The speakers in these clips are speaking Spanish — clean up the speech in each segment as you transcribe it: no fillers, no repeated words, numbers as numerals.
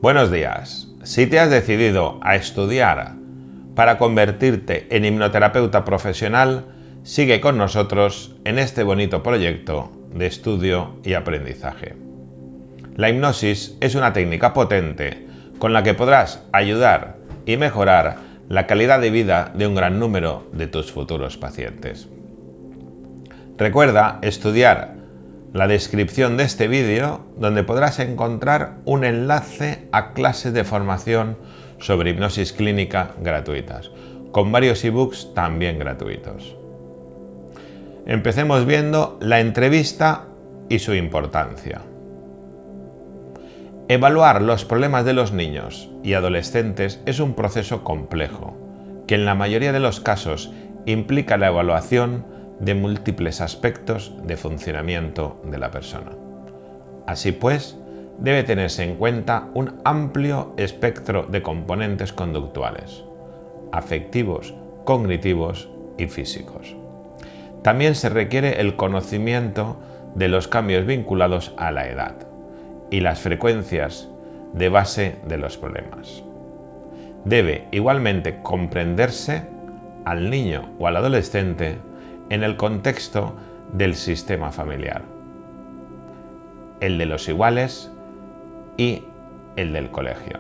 Buenos días. Si te has decidido a estudiar para convertirte en hipnoterapeuta profesional, sigue con nosotros en este bonito proyecto de estudio y aprendizaje. La hipnosis es una técnica potente con la que podrás ayudar y mejorar la calidad de vida de un gran número de tus futuros pacientes. Recuerda estudiar la descripción de este vídeo, donde podrás encontrar un enlace a clases de formación sobre hipnosis clínica gratuitas, con varios ebooks también gratuitos. Empecemos viendo la entrevista y su importancia. Evaluar los problemas de los niños y adolescentes es un proceso complejo, que en la mayoría de los casos implica la evaluación de múltiples aspectos de funcionamiento de la persona. Así pues, debe tenerse en cuenta un amplio espectro de componentes conductuales, afectivos, cognitivos y físicos. También se requiere el conocimiento de los cambios vinculados a la edad y las frecuencias de base de los problemas. Debe igualmente comprenderse al niño o al adolescente en el contexto del sistema familiar, el de los iguales y el del colegio.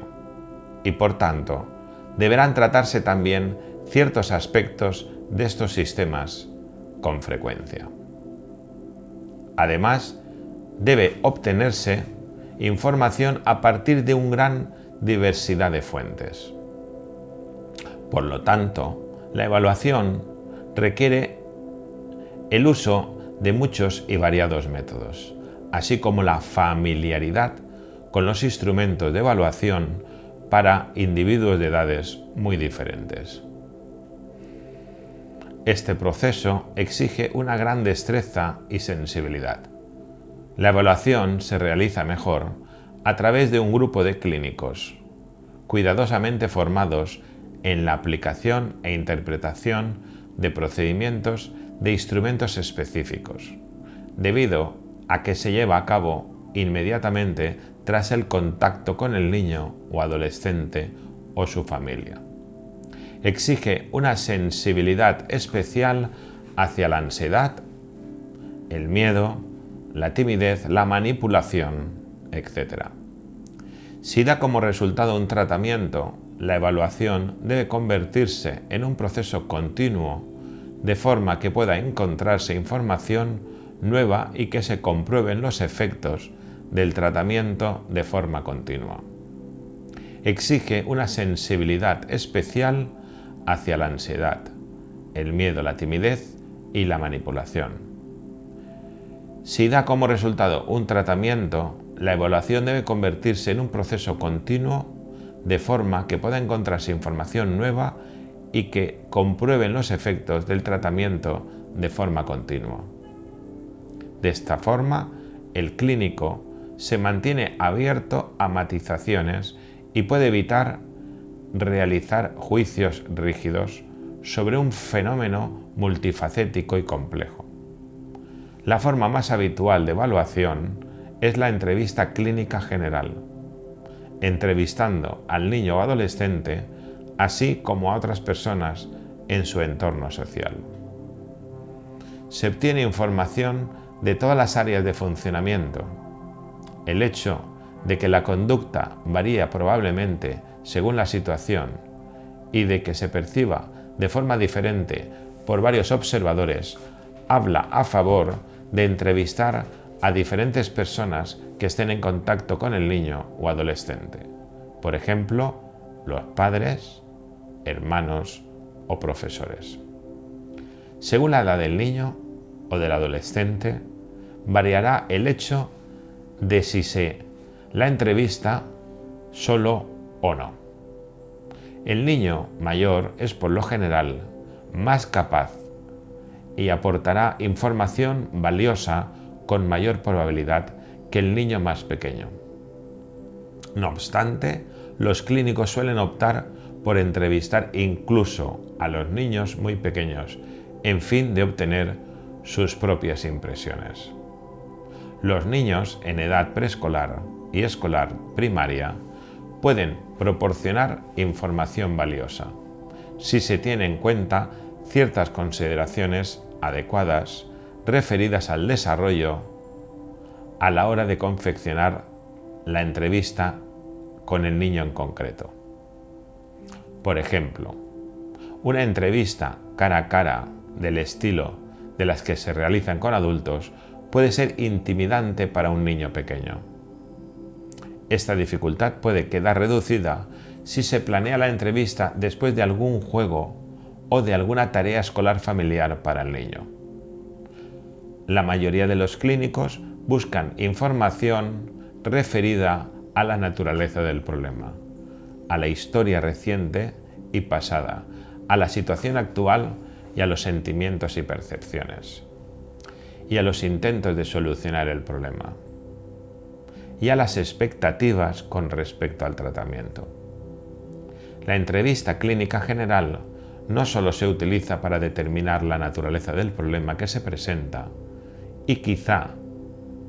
Y por tanto, deberán tratarse también ciertos aspectos de estos sistemas con frecuencia. Además, debe obtenerse información a partir de una gran diversidad de fuentes. Por lo tanto, la evaluación requiere el uso de muchos y variados métodos, así como la familiaridad con los instrumentos de evaluación para individuos de edades muy diferentes. Este proceso exige una gran destreza y sensibilidad. La evaluación se realiza mejor a través de un grupo de clínicos, cuidadosamente formados en la aplicación e interpretación de procedimientos de instrumentos específicos, debido a que se lleva a cabo inmediatamente tras el contacto con el niño o adolescente o su familia. Exige una sensibilidad especial hacia la ansiedad, el miedo, la timidez, la manipulación, etc. Si da como resultado un tratamiento, la evaluación debe convertirse en un proceso continuo, de forma que pueda encontrarse información nueva y que se comprueben los efectos del tratamiento de forma continua. Exige una sensibilidad especial hacia la ansiedad, el miedo, la timidez y la manipulación. Si da como resultado un tratamiento, la evaluación debe convertirse en un proceso continuo, de forma que pueda encontrarse información nueva y que comprueben los efectos del tratamiento de forma continua. De esta forma, el clínico se mantiene abierto a matizaciones y puede evitar realizar juicios rígidos sobre un fenómeno multifacético y complejo. La forma más habitual de evaluación es la entrevista clínica general, entrevistando al niño o adolescente, así como a otras personas en su entorno social. Se obtiene información de todas las áreas de funcionamiento. El hecho de que la conducta varía probablemente según la situación y de que se perciba de forma diferente por varios observadores habla a favor de entrevistar a diferentes personas que estén en contacto con el niño o adolescente. Por ejemplo, los padres, hermanos o profesores. Según la edad del niño o del adolescente, variará el hecho de si se la entrevista solo o no. El niño mayor es por lo general más capaz y aportará información valiosa con mayor probabilidad que el niño más pequeño. No obstante, los clínicos suelen optar por entrevistar incluso a los niños muy pequeños, en fin de obtener sus propias impresiones. Los niños en edad preescolar y escolar primaria pueden proporcionar información valiosa, si se tiene en cuenta ciertas consideraciones adecuadas referidas al desarrollo a la hora de confeccionar la entrevista con el niño en concreto. Por ejemplo, una entrevista cara a cara del estilo de las que se realizan con adultos puede ser intimidante para un niño pequeño. Esta dificultad puede quedar reducida si se planea la entrevista después de algún juego o de alguna tarea escolar familiar para el niño. La mayoría de los clínicos buscan información referida a la naturaleza del problema, a la historia reciente y pasada, a la situación actual y a los sentimientos y percepciones, y a los intentos de solucionar el problema, y a las expectativas con respecto al tratamiento. La entrevista clínica general no solo se utiliza para determinar la naturaleza del problema que se presenta y quizá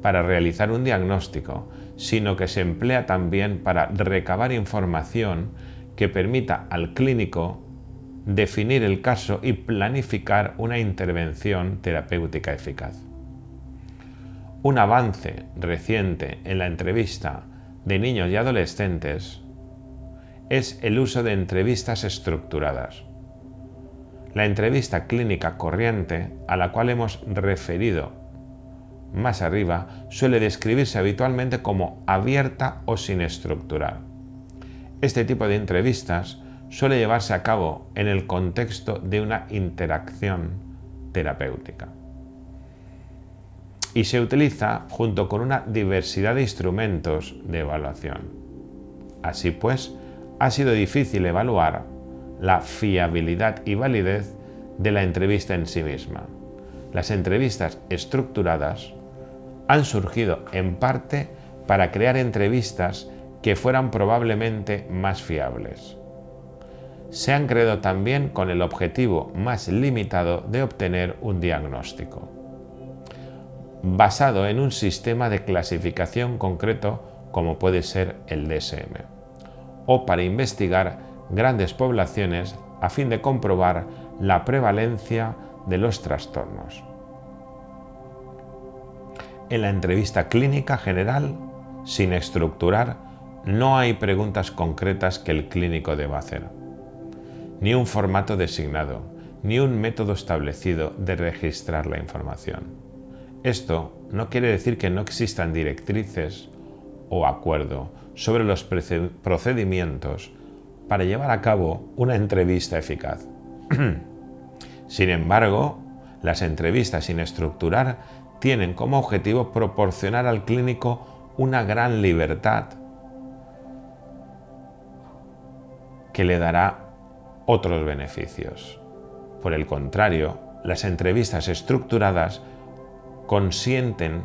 para realizar un diagnóstico, sino que se emplea también para recabar información que permita al clínico definir el caso y planificar una intervención terapéutica eficaz. Un avance reciente en la entrevista de niños y adolescentes es el uso de entrevistas estructuradas. La entrevista clínica corriente, a la cual hemos referido más arriba, suele describirse habitualmente como abierta o sin estructurar. Este tipo de entrevistas suele llevarse a cabo en el contexto de una interacción terapéutica y se utiliza junto con una diversidad de instrumentos de evaluación. Así pues, ha sido difícil evaluar la fiabilidad y validez de la entrevista en sí misma. Las entrevistas estructuradas han surgido en parte para crear entrevistas que fueran probablemente más fiables. Se han creado también con el objetivo más limitado de obtener un diagnóstico, basado en un sistema de clasificación concreto como puede ser el DSM, o para investigar grandes poblaciones a fin de comprobar la prevalencia de los trastornos. En la entrevista clínica general, sin estructurar, no hay preguntas concretas que el clínico deba hacer, ni un formato designado, ni un método establecido de registrar la información. Esto no quiere decir que no existan directrices o acuerdo sobre los procedimientos para llevar a cabo una entrevista eficaz. Sin embargo, las entrevistas sin estructurar tienen como objetivo proporcionar al clínico una gran libertad que le dará otros beneficios. Por el contrario, las entrevistas estructuradas consienten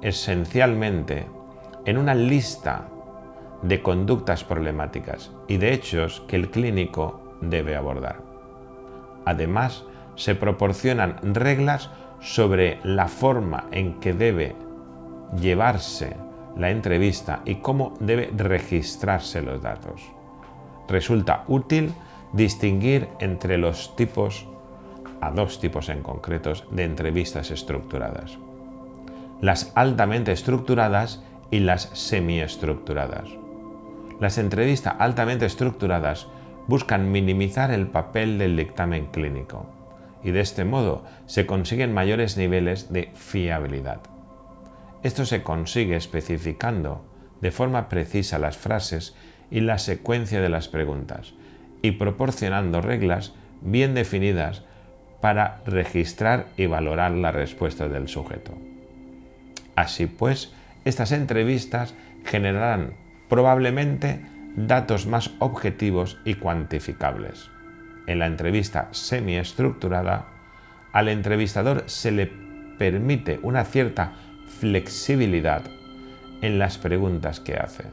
esencialmente en una lista de conductas problemáticas y de hechos que el clínico debe abordar. Además, se proporcionan reglas sobre la forma en que debe llevarse la entrevista y cómo debe registrarse los datos. Resulta útil distinguir entre dos tipos en concretos de entrevistas estructuradas: las altamente estructuradas y las semiestructuradas. Las entrevistas altamente estructuradas buscan minimizar el papel del dictamen clínico y de este modo se consiguen mayores niveles de fiabilidad. Esto se consigue especificando de forma precisa las frases y la secuencia de las preguntas y proporcionando reglas bien definidas para registrar y valorar la respuesta del sujeto. Así pues, estas entrevistas generarán probablemente datos más objetivos y cuantificables. En la entrevista semiestructurada, al entrevistador se le permite una cierta flexibilidad en las preguntas que hace,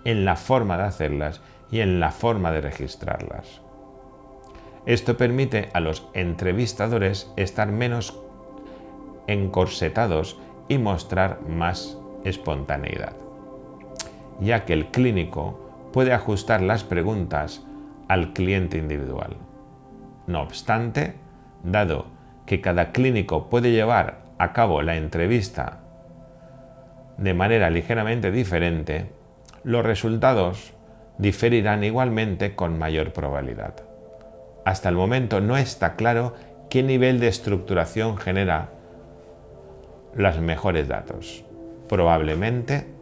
en la forma de hacerlas y en la forma de registrarlas. Esto permite a los entrevistadores estar menos encorsetados y mostrar más espontaneidad, ya que el clínico puede ajustar las preguntas al cliente individual. No obstante, dado que cada clínico puede llevar a cabo la entrevista de manera ligeramente diferente, los resultados diferirán igualmente con mayor probabilidad. Hasta el momento no está claro qué nivel de estructuración genera los mejores datos. Probablemente,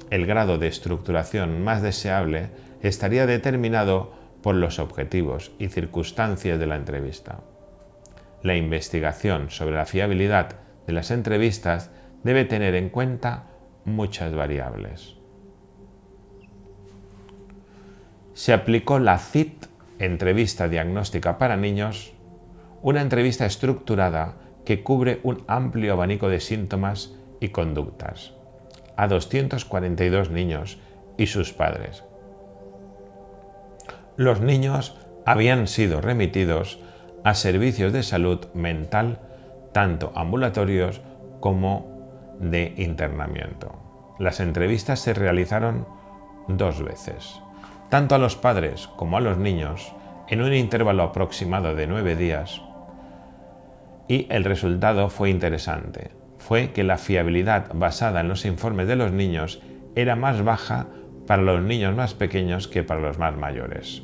el grado de estructuración más deseable estaría determinado por los objetivos y circunstancias de la entrevista. La investigación sobre la fiabilidad de las entrevistas debe tener en cuenta muchas variables. Se aplicó la CIT, entrevista diagnóstica para niños, una entrevista estructurada que cubre un amplio abanico de síntomas y conductas, a 242 niños y sus padres. Los niños habían sido remitidos a servicios de salud mental, tanto ambulatorios como de internamiento. Las entrevistas se realizaron 2 veces, tanto a los padres como a los niños, en un intervalo aproximado de 9 días, y el resultado fue interesante. Fue que la fiabilidad basada en los informes de los niños era más baja para los niños más pequeños que para los más mayores.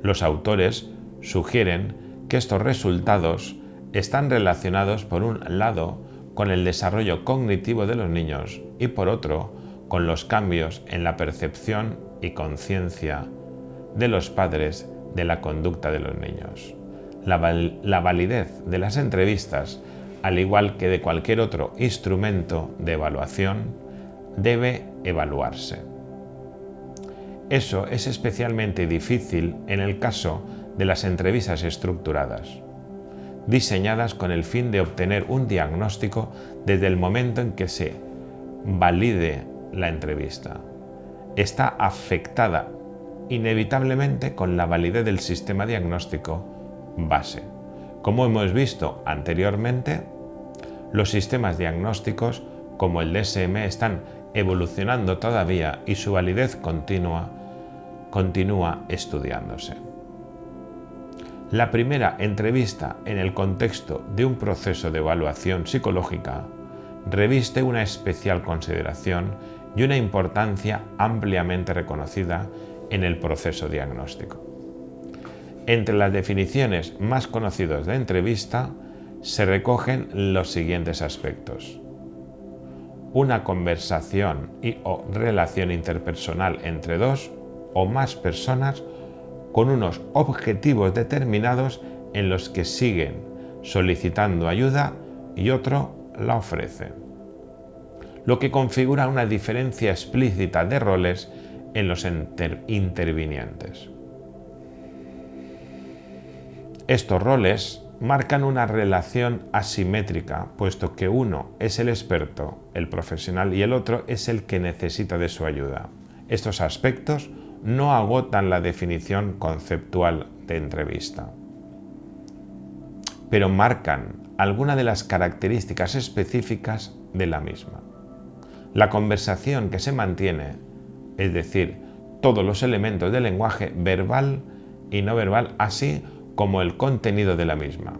Los autores sugieren que estos resultados están relacionados por un lado con el desarrollo cognitivo de los niños y por otro con los cambios en la percepción y conciencia de los padres de la conducta de los niños. La validez de las entrevistas, al igual que de cualquier otro instrumento de evaluación, debe evaluarse. Eso es especialmente difícil en el caso de las entrevistas estructuradas, diseñadas con el fin de obtener un diagnóstico desde el momento en que se valide la entrevista. Está afectada inevitablemente con la validez del sistema diagnóstico base. Como hemos visto anteriormente, los sistemas diagnósticos como el DSM están evolucionando todavía y su validez continúa estudiándose. La primera entrevista en el contexto de un proceso de evaluación psicológica reviste una especial consideración y una importancia ampliamente reconocida en el proceso diagnóstico. Entre las definiciones más conocidas de entrevista se recogen los siguientes aspectos: una conversación o relación interpersonal entre 2 o más personas con unos objetivos determinados en los que siguen solicitando ayuda y otro la ofrece, lo que configura una diferencia explícita de roles en los intervinientes. Estos roles marcan una relación asimétrica, puesto que uno es el experto, el profesional, y el otro es el que necesita de su ayuda. Estos aspectos no agotan la definición conceptual de entrevista, pero marcan algunas de las características específicas de la misma. La conversación que se mantiene, es decir, todos los elementos del lenguaje verbal y no verbal, así como el contenido de la misma.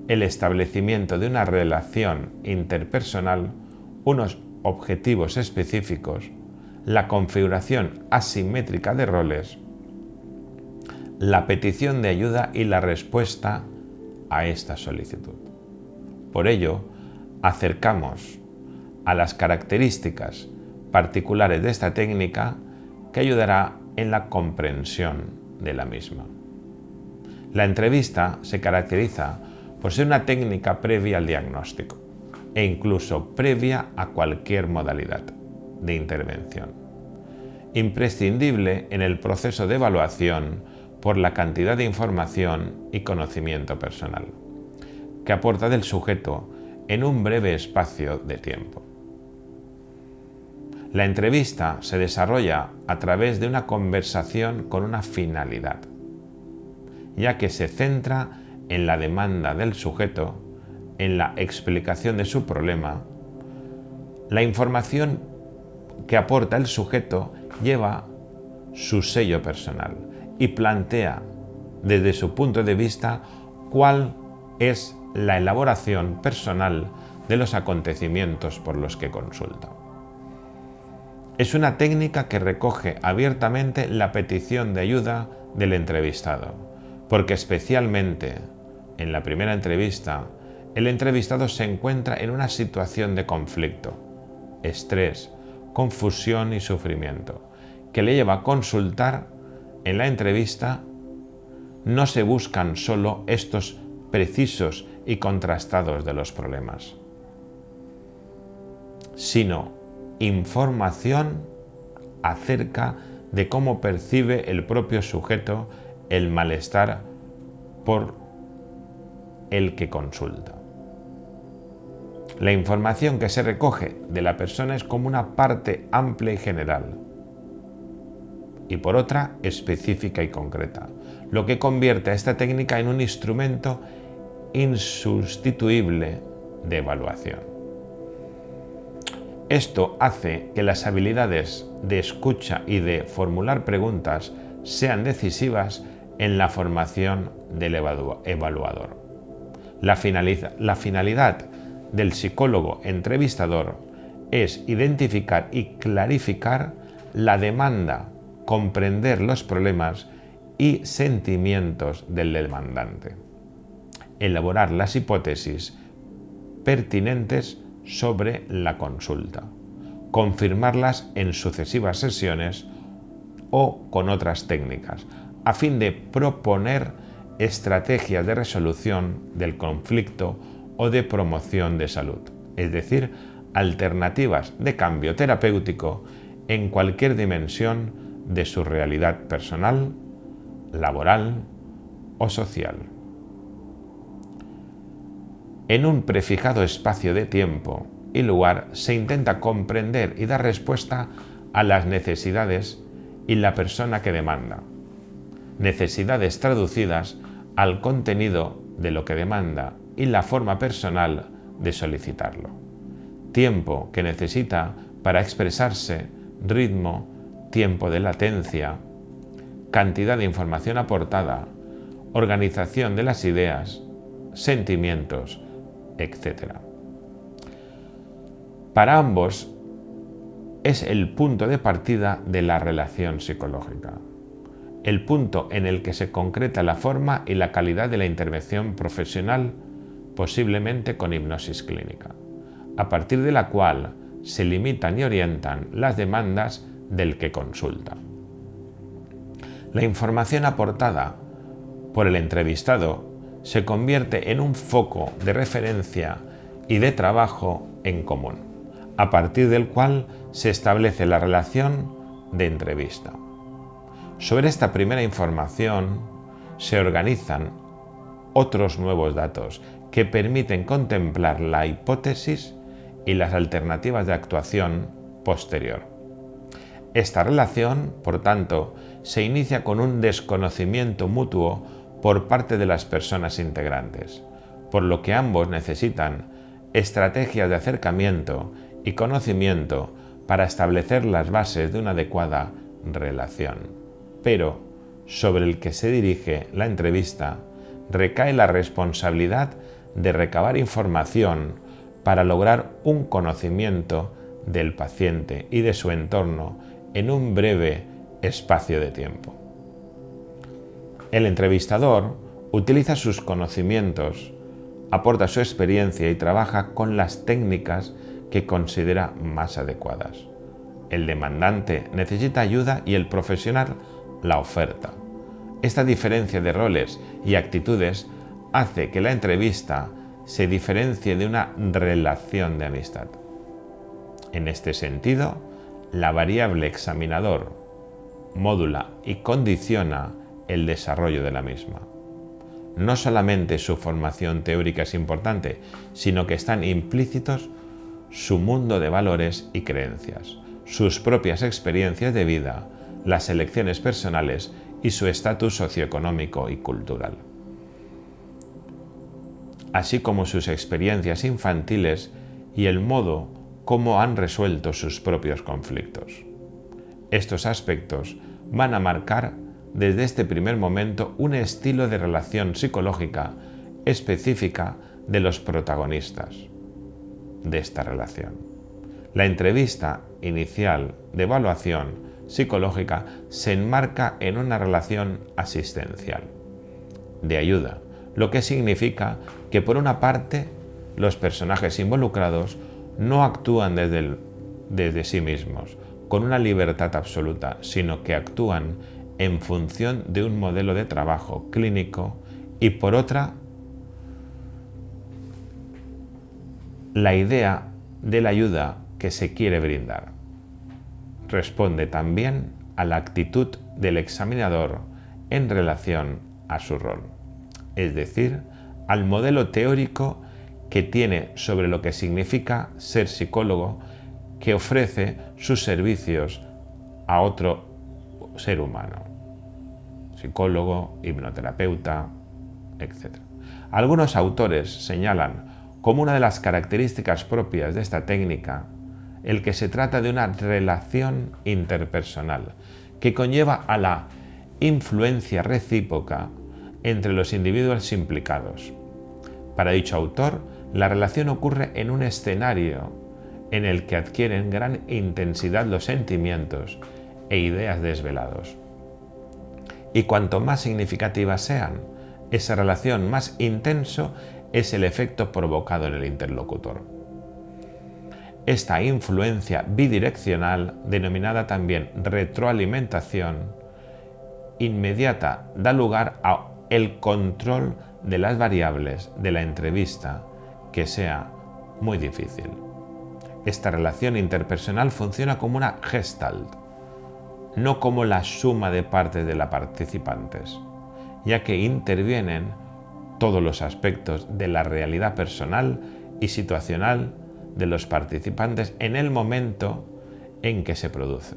El establecimiento de una relación interpersonal, unos objetivos específicos, la configuración asimétrica de roles, la petición de ayuda y la respuesta a esta solicitud. Por ello, acercamos a las características particulares de esta técnica que ayudará en la comprensión de la misma. La entrevista se caracteriza por ser una técnica previa al diagnóstico e incluso previa a cualquier modalidad de intervención, imprescindible en el proceso de evaluación por la cantidad de información y conocimiento personal que aporta del sujeto en un breve espacio de tiempo. La entrevista se desarrolla a través de una conversación con una finalidad, ya que se centra en la demanda del sujeto, en la explicación de su problema, la información que aporta el sujeto lleva su sello personal y plantea desde su punto de vista cuál es la elaboración personal de los acontecimientos por los que consulta. Es una técnica que recoge abiertamente la petición de ayuda del entrevistado, porque especialmente en la primera entrevista, el entrevistado se encuentra en una situación de conflicto, estrés, confusión y sufrimiento, que le lleva a consultar. En la entrevista no se buscan solo estos precisos y contrastados de los problemas, sino información acerca de cómo percibe el propio sujeto el malestar por el que consulta. La información que se recoge de la persona es como una parte amplia y general, y por otra específica y concreta, lo que convierte a esta técnica en un instrumento insustituible de evaluación. Esto hace que las habilidades de escucha y de formular preguntas sean decisivas en la formación del evaluador. La finalidad del psicólogo entrevistador es identificar y clarificar la demanda, comprender los problemas y sentimientos del demandante, elaborar las hipótesis pertinentes sobre la consulta, confirmarlas en sucesivas sesiones o con otras técnicas, a fin de proponer estrategias de resolución del conflicto o de promoción de salud, es decir, alternativas de cambio terapéutico en cualquier dimensión de su realidad personal, laboral o social. En un prefijado espacio de tiempo y lugar se intenta comprender y dar respuesta a las necesidades y la persona que demanda. Necesidades traducidas al contenido de lo que demanda y la forma personal de solicitarlo. Tiempo que necesita para expresarse, ritmo, tiempo de latencia, cantidad de información aportada, organización de las ideas, sentimientos, etc. Para ambos es el punto de partida de la relación psicológica, el punto en el que se concreta la forma y la calidad de la intervención profesional, posiblemente con hipnosis clínica, a partir de la cual se limitan y orientan las demandas del que consulta. La información aportada por el entrevistado se convierte en un foco de referencia y de trabajo en común, a partir del cual se establece la relación de entrevista. Sobre esta primera información se organizan otros nuevos datos que permiten contemplar la hipótesis y las alternativas de actuación posterior. Esta relación, por tanto, se inicia con un desconocimiento mutuo por parte de las personas integrantes, por lo que ambos necesitan estrategias de acercamiento y conocimiento para establecer las bases de una adecuada relación. Pero sobre el que se dirige la entrevista recae la responsabilidad de recabar información para lograr un conocimiento del paciente y de su entorno en un breve espacio de tiempo. El entrevistador utiliza sus conocimientos, aporta su experiencia y trabaja con las técnicas que considera más adecuadas. El demandante necesita ayuda y el profesional la oferta. Esta diferencia de roles y actitudes hace que la entrevista se diferencie de una relación de amistad. En este sentido, la variable examinador módula y condiciona el desarrollo de la misma. No solamente su formación teórica es importante, sino que están implícitos su mundo de valores y creencias, sus propias experiencias de vida, las elecciones personales y su estatus socioeconómico y cultural, así como sus experiencias infantiles y el modo como han resuelto sus propios conflictos. Estos aspectos van a marcar desde este primer momento un estilo de relación psicológica específica de los protagonistas de esta relación. La entrevista inicial de evaluación psicológica se enmarca en una relación asistencial, de ayuda, lo que significa que por una parte los personajes involucrados no actúan desde sí mismos, con una libertad absoluta, sino que actúan en función de un modelo de trabajo clínico y por otra, la idea de la ayuda que se quiere brindar. Responde también a la actitud del examinador en relación a su rol, es decir, al modelo teórico que tiene sobre lo que significa ser psicólogo, que ofrece sus servicios a otro ser humano, psicólogo, hipnoterapeuta, etc. Algunos autores señalan como una de las características propias de esta técnica el que se trata de una relación interpersonal que conlleva a la influencia recíproca entre los individuos implicados. Para dicho autor, la relación ocurre en un escenario en el que adquieren gran intensidad los sentimientos e ideas desvelados. Y cuanto más significativas sean, esa relación más intenso es el efecto provocado en el interlocutor. Esta influencia bidireccional, denominada también retroalimentación inmediata, da lugar a el control de las variables de la entrevista que sea muy difícil. Esta relación interpersonal funciona como una gestalt, no como la suma de partes de las participantes, ya que intervienen todos los aspectos de la realidad personal y situacional de los participantes en el momento en que se produce.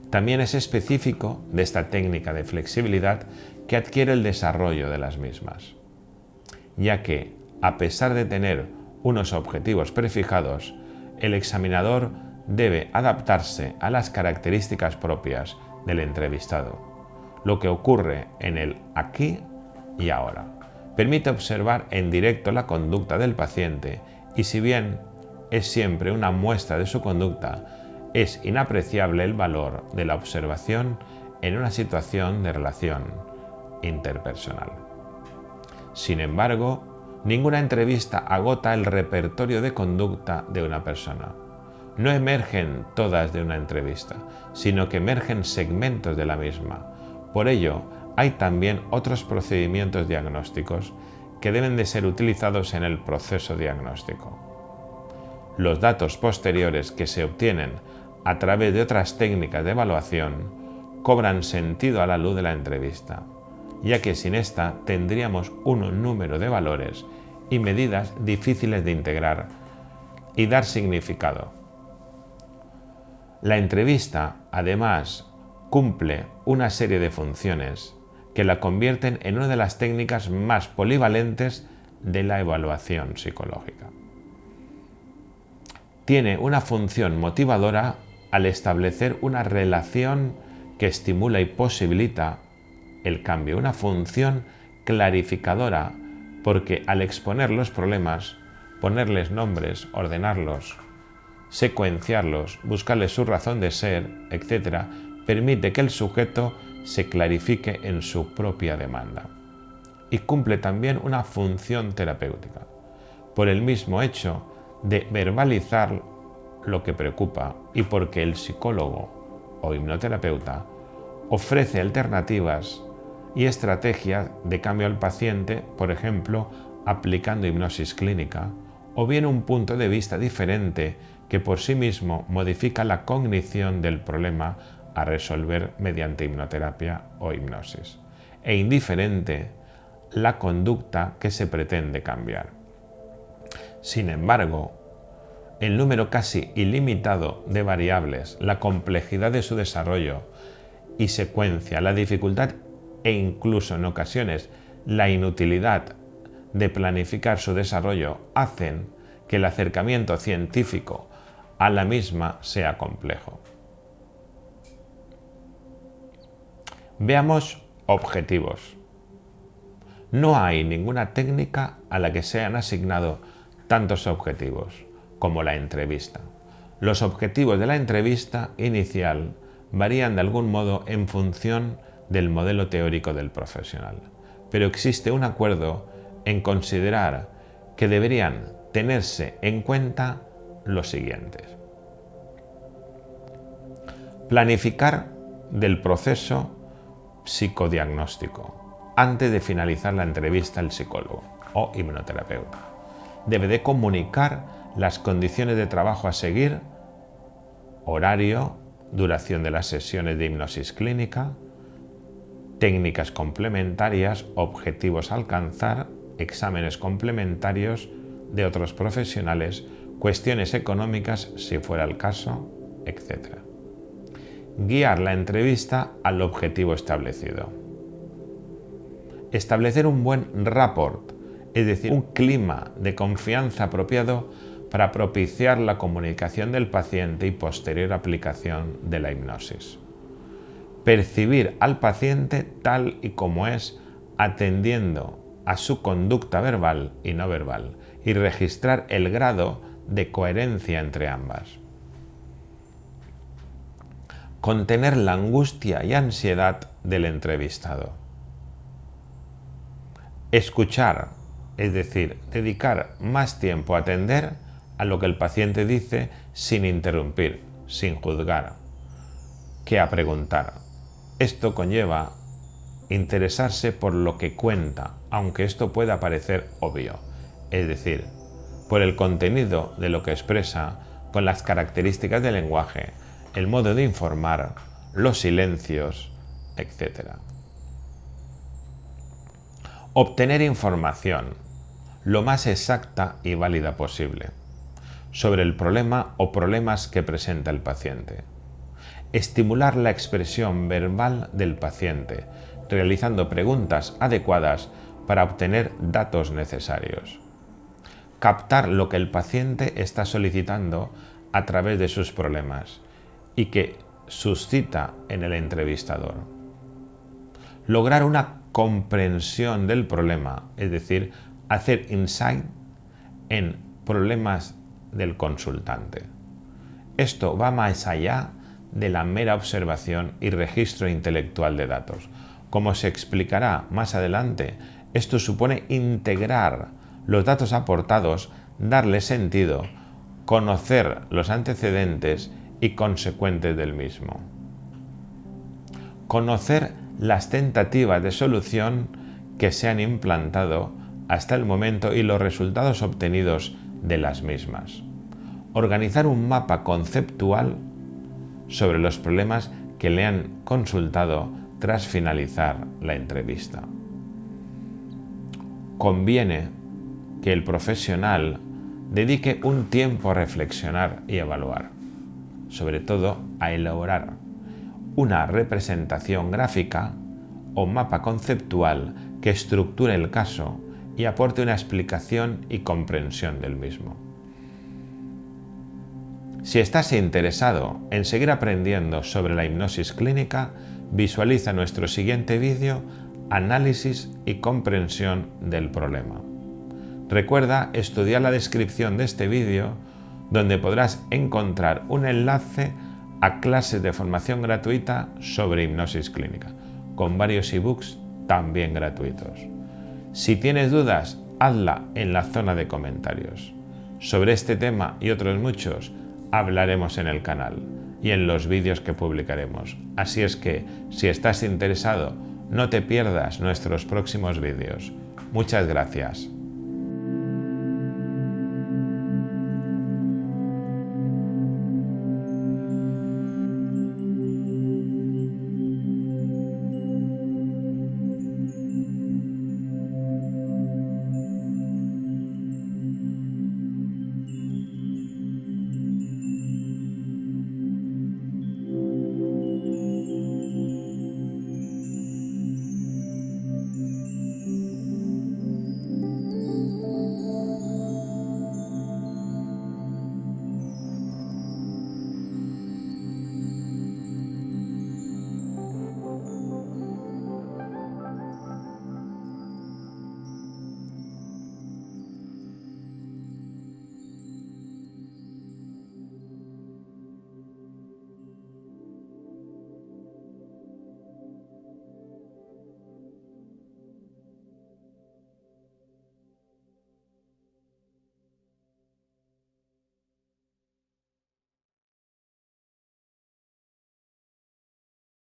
También es específico de esta técnica de flexibilidad que adquiere el desarrollo de las mismas, ya que, a pesar de tener unos objetivos prefijados, el examinador debe adaptarse a las características propias del entrevistado, lo que ocurre en el aquí y ahora. Permite observar en directo la conducta del paciente y, si bien es siempre una muestra de su conducta, es inapreciable el valor de la observación en una situación de relación interpersonal. Sin embargo, ninguna entrevista agota el repertorio de conducta de una persona. No emergen todas de una entrevista, sino que emergen segmentos de la misma. Por ello, hay también otros procedimientos diagnósticos que deben de ser utilizados en el proceso diagnóstico. Los datos posteriores que se obtienen a través de otras técnicas de evaluación cobran sentido a la luz de la entrevista, ya que sin esta tendríamos un número de valores y medidas difíciles de integrar y dar significado. La entrevista, además, cumple una serie de funciones que la convierten en una de las técnicas más polivalentes de la evaluación psicológica. Tiene una función motivadora al establecer una relación que estimula y posibilita el cambio, una función clarificadora porque al exponer los problemas, ponerles nombres, ordenarlos, secuenciarlos, buscarles su razón de ser, etc., permite que el sujeto se clarifique en su propia demanda. Y cumple también una función terapéutica, por el mismo hecho de verbalizar lo que preocupa y porque el psicólogo o hipnoterapeuta ofrece alternativas y estrategias de cambio al paciente, por ejemplo, aplicando hipnosis clínica, o bien un punto de vista diferente que por sí mismo modifica la cognición del problema a resolver mediante hipnoterapia o hipnosis, e indiferente la conducta que se pretende cambiar. Sin embargo, el número casi ilimitado de variables, la complejidad de su desarrollo y secuencia, la dificultad e incluso en ocasiones la inutilidad de planificar su desarrollo hacen que el acercamiento científico a la misma sea complejo. Veamos objetivos. No hay ninguna técnica a la que se hayan asignado tantos objetivos como la entrevista. Los objetivos de la entrevista inicial varían de algún modo en función del modelo teórico del profesional, pero existe un acuerdo en considerar que deberían tenerse en cuenta los siguientes. Planificar del proceso psicodiagnóstico antes de finalizar la entrevista al psicólogo o hipnoterapeuta. Debe de comunicar las condiciones de trabajo a seguir, horario, duración de las sesiones de hipnosis clínica, técnicas complementarias, objetivos a alcanzar, exámenes complementarios de otros profesionales, cuestiones económicas si fuera el caso, etc. Guiar la entrevista al objetivo establecido. Establecer un buen rapport, es decir, un clima de confianza apropiado para propiciar la comunicación del paciente y posterior aplicación de la hipnosis. Percibir al paciente tal y como es, atendiendo a su conducta verbal y no verbal, y registrar el grado de coherencia entre ambas. Contener la angustia y ansiedad del entrevistado. Escuchar, es decir, dedicar más tiempo a atender a lo que el paciente dice sin interrumpir, sin juzgar, que a preguntar. Esto conlleva interesarse por lo que cuenta, aunque esto pueda parecer obvio, es decir, por el contenido de lo que expresa, con las características del lenguaje, el modo de informar, los silencios, etc. Obtener información lo más exacta y válida posible sobre el problema o problemas que presenta el paciente. Estimular la expresión verbal del paciente, realizando preguntas adecuadas para obtener datos necesarios. Captar lo que el paciente está solicitando a través de sus problemas y que suscita en el entrevistador. Lograr una comprensión del problema, es decir, hacer insight en problemas del consultante. Esto va más allá de la mera observación y registro intelectual de datos. Como se explicará más adelante, esto supone integrar los datos aportados, darle sentido, conocer los antecedentes y consecuentes del mismo. Conocer las tentativas de solución que se han implantado hasta el momento y los resultados obtenidos de las mismas. Organizar un mapa conceptual sobre los problemas que le han consultado tras finalizar la entrevista. Conviene que el profesional dedique un tiempo a reflexionar y evaluar, sobre todo a elaborar una representación gráfica o mapa conceptual que estructure el caso y aporte una explicación y comprensión del mismo. Si estás interesado en seguir aprendiendo sobre la hipnosis clínica, visualiza nuestro siguiente vídeo, análisis y comprensión del problema. Recuerda estudiar la descripción de este vídeo, donde podrás encontrar un enlace a clases de formación gratuita sobre hipnosis clínica, con varios ebooks también gratuitos. Si tienes dudas, hazla en la zona de comentarios. Sobre este tema y otros muchos hablaremos en el canal y en los vídeos que publicaremos. Así es que, si estás interesado, no te pierdas nuestros próximos vídeos. Muchas gracias.